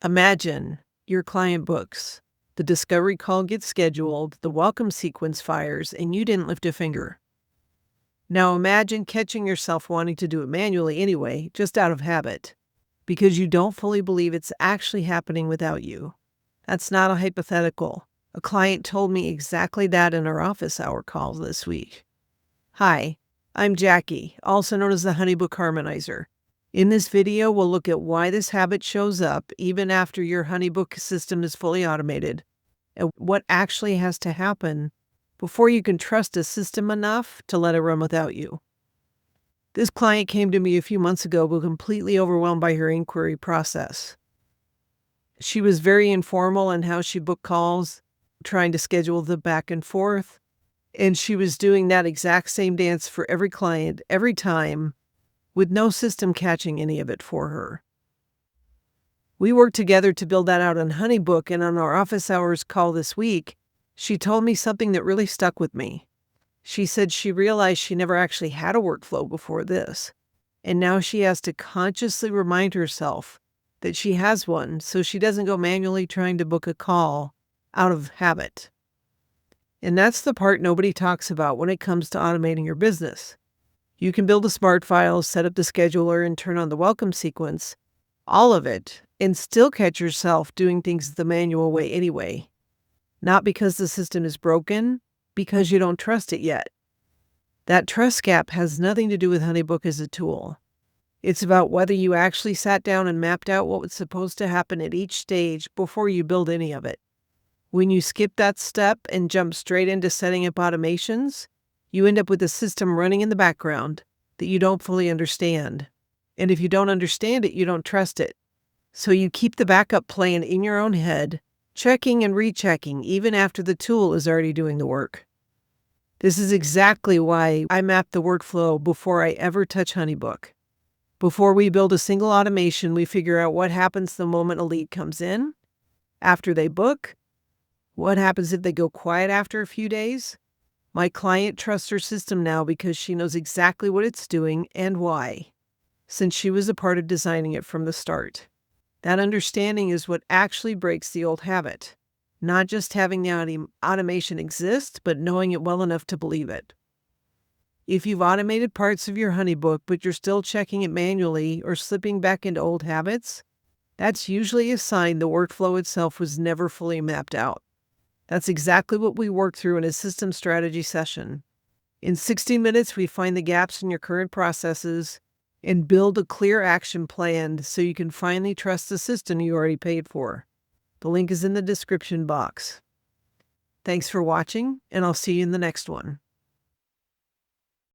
Imagine your client books. The discovery call gets scheduled, the welcome sequence fires, and you didn't lift a finger. Now imagine catching yourself wanting to do it manually anyway, just out of habit, because you don't fully believe it's actually happening without you. That's not a hypothetical. A client told me exactly that in our office hour call this week. Hi, I'm Jackie, also known as the HoneyBook Harmonizer. In this video, we'll look at why this habit shows up even after your HoneyBook system is fully automated, and what actually has to happen before you can trust a system enough to let it run without you. This client came to me a few months ago, but completely overwhelmed by her inquiry process. She was very informal in how she booked calls, trying to schedule the back and forth, and she was doing that exact same dance for every client, every time, with no system catching any of it for her. We worked together to build that out on HoneyBook, and on our office hours call this week, she told me something that really stuck with me. She said she realized she never actually had a workflow before this, and now she has to consciously remind herself that she has one so she doesn't go manually trying to book a call out of habit. And that's the part nobody talks about when it comes to automating your business. You can build a smart file, set up the scheduler, and turn on the welcome sequence, all of it, and still catch yourself doing things the manual way anyway. Not because the system is broken, because you don't trust it yet. That trust gap has nothing to do with HoneyBook as a tool. It's about whether you actually sat down and mapped out what was supposed to happen at each stage before you build any of it. When you skip that step and jump straight into setting up automations, you end up with a system running in the background that you don't fully understand. And if you don't understand it, you don't trust it. So you keep the backup playing in your own head, checking and rechecking even after the tool is already doing the work. This is exactly why I map the workflow before I ever touch HoneyBook. Before we build a single automation, we figure out what happens the moment a lead comes in, after they book, what happens if they go quiet after a few days. My client trusts her system now because she knows exactly what it's doing and why, since she was a part of designing it from the start. That understanding is what actually breaks the old habit, not just having the automation exist, but knowing it well enough to believe it. If you've automated parts of your HoneyBook, but you're still checking it manually or slipping back into old habits, that's usually a sign the workflow itself was never fully mapped out. That's exactly what we work through in a system strategy session. In 60 minutes, we find the gaps in your current processes and build a clear action plan so you can finally trust the system you already paid for. The link is in the description box. Thanks for watching, and I'll see you in the next one.